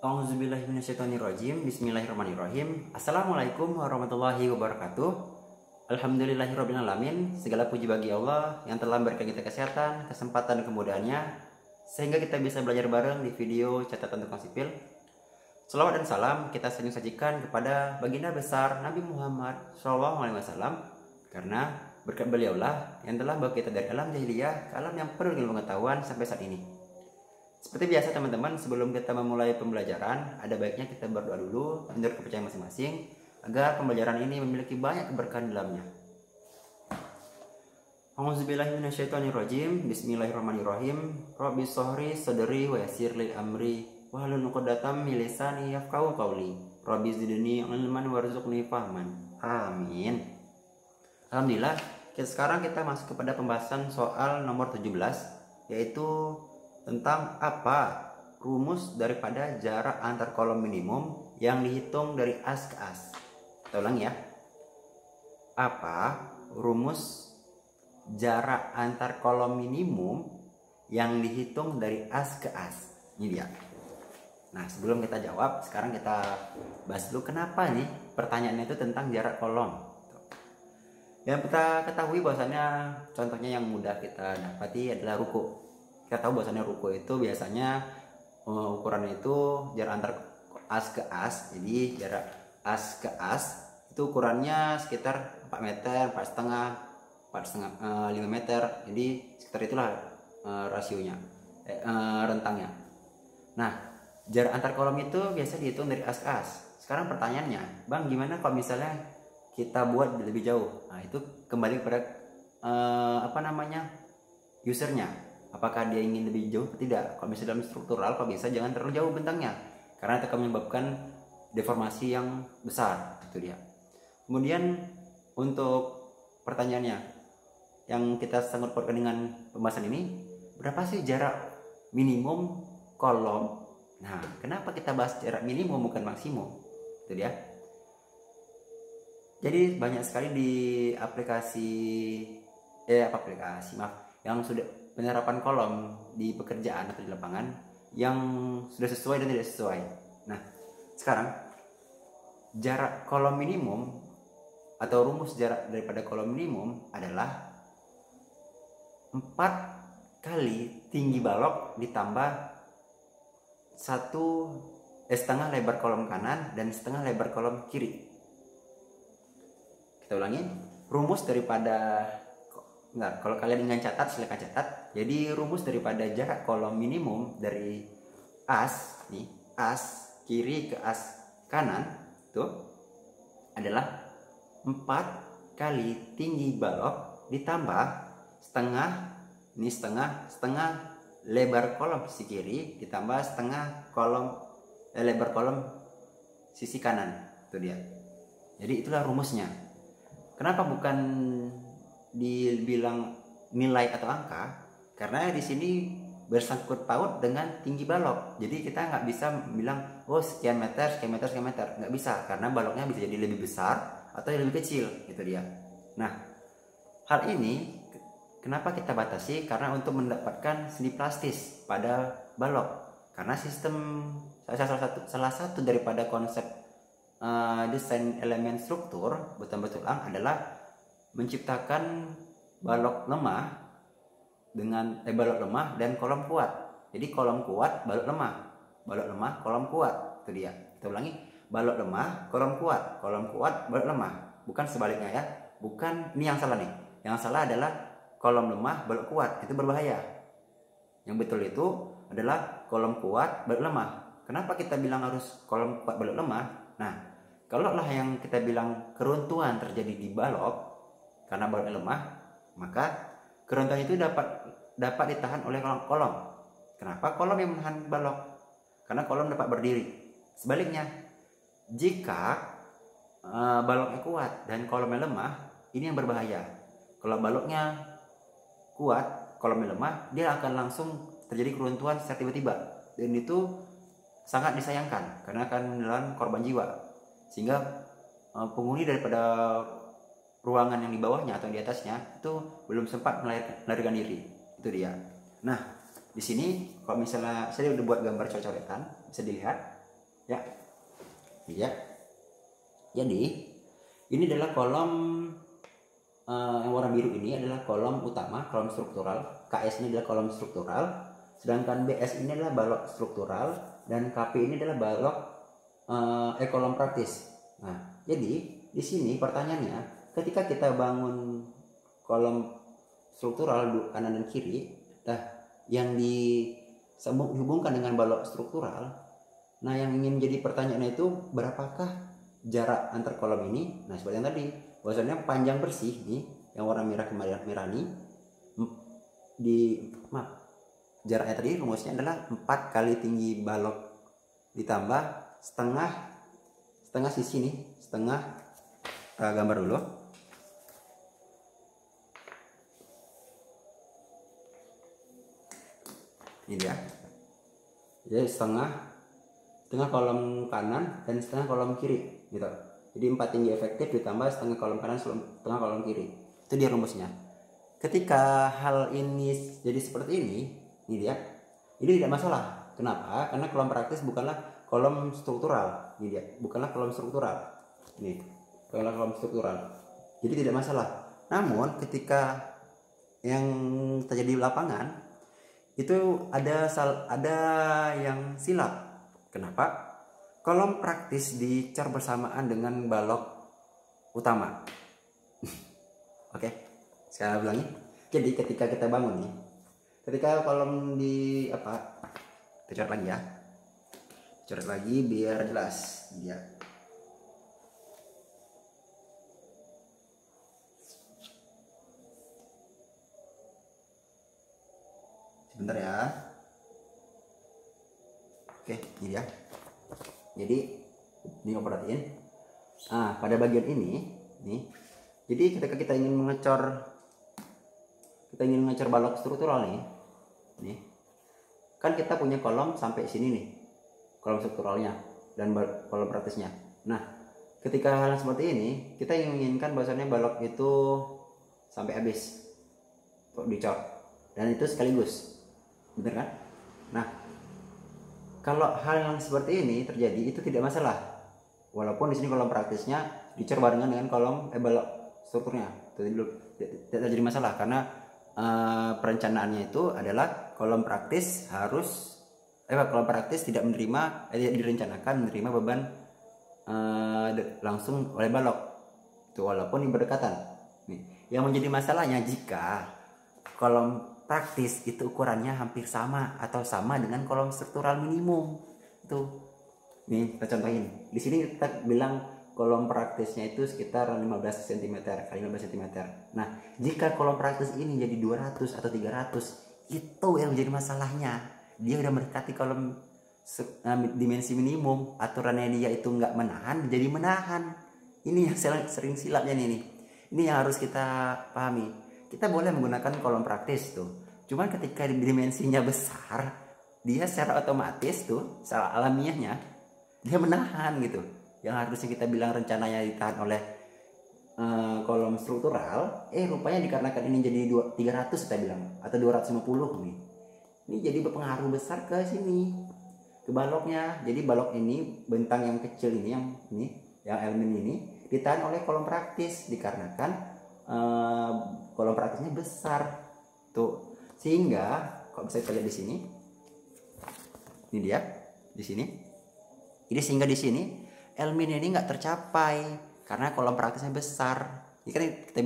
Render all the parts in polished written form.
Auzubillahiminasyaitonirrajim. Bismillahirrahmanirrahim. Assalamualaikum warahmatullahi wabarakatuh. Alhamdulillahirabbil alamin. Segala puji bagi Allah yang telah memberikan kita kesehatan, kesempatan dan kemudahannya sehingga kita bisa belajar bareng di video catatan tentang sipil. Salawat dan salam kita sering sajikan kepada baginda besar Nabi Muhammad SAW, karena berkat beliaulah yang telah membawa kita dari alam jahiliyah ke alam yang penuh dengan pengetahuan sampai saat ini. Seperti biasa teman-teman, sebelum kita memulai pembelajaran, ada baiknya kita berdoa dulu menurut kepercayaan masing-masing agar pembelajaran ini memiliki banyak keberkahan dalamnya. Auzubillahiminasyaitonirrajim. Bismillahirrahmanirrahim. Rabbi shrah sadri wa yassir li amri wahlul 'uqdatam min lisani yafqahu qawli. Rabbi zidni ilman warzuqni fahman. Amin. Alhamdulillah, sekarang kita masuk kepada pembahasan soal nomor 17, yaitu tentang apa rumus daripada jarak antar kolom minimum yang dihitung dari as ke as. Kita ulang ya. Apa rumus jarak antar kolom minimum yang dihitung dari as ke as? Ini dia. Nah, sebelum kita jawab, sekarang kita bahas dulu kenapa nih pertanyaannya itu tentang jarak kolom. Yang kita ketahui bahwasannya contohnya yang mudah kita dapati adalah ruku. Kita tahu bahwasannya ruku itu biasanya ukurannya itu jarak antar as ke as. Jadi jarak as ke as itu ukurannya sekitar 4 meter, 4,5 meter. Jadi sekitar itulah rasionya, rentangnya. Nah, jarak antar kolom itu biasa dihitung dari as ke as. Sekarang pertanyaannya, Bang, gimana kalau misalnya kita buat lebih jauh? Nah, itu kembali kepada usernya. Apakah dia ingin lebih jauh atau tidak? Kalau misalnya dalam struktural, kalau bisa jangan terlalu jauh bentangnya, karena itu akan menyebabkan deformasi yang besar. Itu dia. Kemudian untuk pertanyaannya yang kita sangkut pautkan dengan pembahasan ini, berapa sih jarak minimum kolom? Nah, kenapa kita bahas jarak minimum bukan maksimum? Itu dia. Jadi banyak sekali di yang sudah penerapan kolom di pekerjaan atau di lapangan yang sudah sesuai dan tidak sesuai. Nah, sekarang jarak kolom minimum atau rumus jarak daripada kolom minimum adalah 4 kali tinggi balok ditambah setengah lebar kolom kanan dan setengah lebar kolom kiri. Kita ulangi, rumus daripada kalau kalian ingin catat silakan catat. Jadi rumus daripada jarak kolom minimum dari as kiri ke as kanan itu adalah 4 kali tinggi balok ditambah setengah lebar kolom sisi kiri ditambah setengah lebar kolom sisi kanan. Itu dia. Jadi itulah rumusnya. Kenapa bukan dibilang nilai atau angka? Karena di sini bersangkut paut dengan tinggi balok. Jadi kita nggak bisa bilang sekian meter, nggak bisa, karena baloknya bisa jadi lebih besar atau lebih kecil. Itu dia. Nah, hal ini kenapa kita batasi? Karena untuk mendapatkan sendi plastis pada balok. Karena sistem salah satu daripada konsep desain elemen struktur butang tulang adalah menciptakan balok lemah dan kolom kuat. Jadi kolom kuat, balok lemah, kolom kuat. Itu dia. Kita ulangi, balok lemah, kolom kuat, balok lemah. Bukan sebaliknya ya. Bukan, ini yang salah nih. Yang salah adalah kolom lemah, balok kuat. Itu berbahaya. Yang betul itu adalah kolom kuat, balok lemah. Kenapa kita bilang harus kolom kuat, balok lemah? Nah, kalau lah yang kita bilang keruntuhan terjadi di balok karena baloknya lemah, maka keruntuhan itu dapat ditahan oleh kolom. Kenapa kolom yang menahan balok? Karena kolom dapat berdiri. Sebaliknya, jika baloknya kuat dan kolomnya lemah, ini yang berbahaya. Kalau baloknya kuat, kolomnya lemah, dia akan langsung terjadi keruntuhan secara tiba-tiba, dan itu sangat disayangkan karena akan menelan korban jiwa, sehingga penghuni daripada ruangan yang di bawahnya atau di atasnya itu belum sempat melarikan diri. Itu dia. Nah, di sini kalau misalnya saya udah buat gambar coret-coretan, bisa dilihat. Ya. Ya. Jadi ini adalah kolom yang warna biru ini adalah kolom utama, kolom struktural. KS ini adalah kolom struktural, sedangkan BS ini adalah balok struktural, dan KP ini adalah balok kolom praktis. Nah, jadi di sini pertanyaannya, ketika kita bangun kolom struktural kanan dan kiri, yang dihubungkan dengan balok struktural, nah yang ingin jadi pertanyaannya itu berapakah jarak antar kolom ini? Nah, seperti yang tadi, bahwasanya panjang bersih nih yang warna merah merah nih jaraknya tadi rumusnya adalah 4 kali tinggi balok ditambah setengah sisi nih, setengah gambar dulu. Ini dia. Jadi setengah kolom kanan dan setengah kolom kiri gitu. Jadi 4 tinggi efektif ditambah setengah kolom kanan setengah kolom kiri. Itu dia rumusnya. Ketika hal ini jadi seperti ini dia. Ini tidak masalah. Kenapa? Karena kolom praktis bukanlah kolom struktural. Ini dia, bukanlah kolom struktural. Ini, bukanlah kolom struktural. Jadi tidak masalah. Namun ketika yang terjadi di lapangan itu ada yang silap. Kenapa? Kolom praktis dicor bersamaan dengan balok utama. Oke, saya ulangi. Jadi ketika kita bangun nih, ketika kolom di kita coret lagi ya, coret lagi biar jelas dia. Sebentar ya. Oke, ini dia. Jadi ini mau perhatiin. Pada bagian ini nih. Jadi ketika kita ingin mengecor balok struktural nih. Kan kita punya kolom sampai sini nih. Kolom strukturalnya dan kolom praktisnya. Nah, ketika hal seperti ini, kita inginkan bahwasannya balok itu sampai habis untuk dicor. Dan itu sekaligus. Bener kan? Nah, kalau hal yang seperti ini terjadi itu tidak masalah. Walaupun di sini kolom praktisnya dicor barengan dengan kolom balok strukturnya. Itu tidak jadi masalah karena perencanaannya itu adalah kolom praktis tidak menerima direncanakan menerima beban langsung oleh balok. Itu walaupun ini berdekatan. Yang menjadi masalahnya jika kolom praktis itu ukurannya hampir sama atau sama dengan kolom struktural minimum. Itu nih kita contohin. Di sini kita bilang kolom praktisnya itu sekitar 15 cm kali 15 cm. Nah, jika kolom praktis ini jadi 200 atau 300, itu yang menjadi masalahnya. Dia udah mendekati kolom dimensi minimum, aturannya dia itu nggak menahan jadi menahan. Ini yang sering silapnya nih. Ini yang harus kita pahami. Kita boleh menggunakan kolom praktis tuh. Cuman ketika dimensinya besar, dia secara otomatis tuh, secara alamiahnya dia menahan gitu. Yang harusnya kita bilang rencananya ditahan oleh kolom struktural, rupanya dikarenakan ini jadi 300 kita bilang atau 250 nih. Ini jadi berpengaruh besar ke sini, ke baloknya. Jadi balok ini, bentang yang kecil ini yang elemen ini ditahan oleh kolom praktis dikarenakan kolom praktisnya besar tuh, sehingga kok bisa kita lihat di sini, ini dia di sini, ini sehingga di sini elemen ini nggak tercapai karena kolom praktisnya besar. Ini kan kita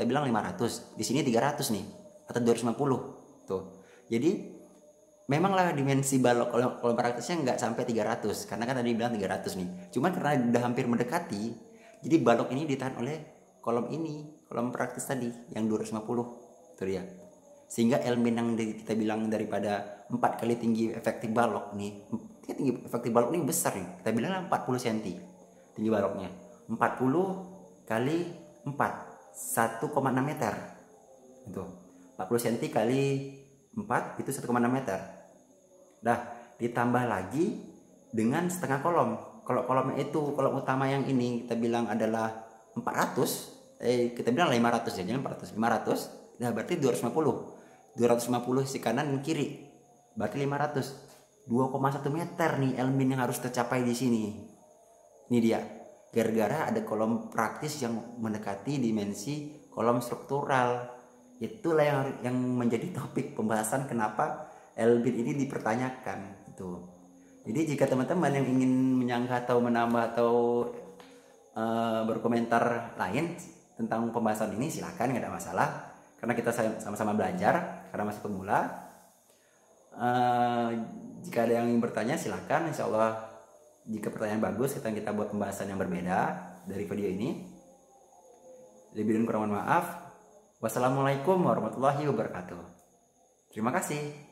bilang 500, di sini 300 nih atau 250 tuh. Jadi memanglah dimensi balok kolom praktisnya nggak sampai 300 karena kan tadi bilang 300 nih. Cuman karena udah hampir mendekati, jadi balok ini ditahan oleh kolom praktis tadi yang 250 itu dia. Sehingga elemen yang kita bilang daripada 4 kali tinggi efektif balok nih, tinggi efektif balok ini besar nih, kita bilang 40 cm tinggi baloknya. 40 kali 4 1,6 meter itu 40 cm kali 4 itu 1,6 meter. Dah ditambah lagi dengan setengah kolom. Kalau kolomnya itu kolom utama yang ini kita bilang adalah 400, kita bilang 500 ya, jangan 400, 500. Nah berarti 250 sisi kanan dan kiri, berarti 500. 2,1 meter nih Elmin yang harus tercapai di sini. Ini dia. Gara-gara ada kolom praktis yang mendekati dimensi kolom struktural. Itulah yang menjadi topik pembahasan kenapa Elmin ini dipertanyakan itu. Jadi jika teman-teman yang ingin menyangka atau menambah atau berkomentar lain tentang pembahasan ini, silakan, nggak ada masalah, karena kita sama-sama belajar karena masih pemula. Jika ada yang ingin bertanya silakan, insya Allah jika pertanyaan bagus kita buat pembahasan yang berbeda dari video ini. Lebih dan kurang mohon maaf. Wassalamualaikum warahmatullahi wabarakatuh. Terima kasih.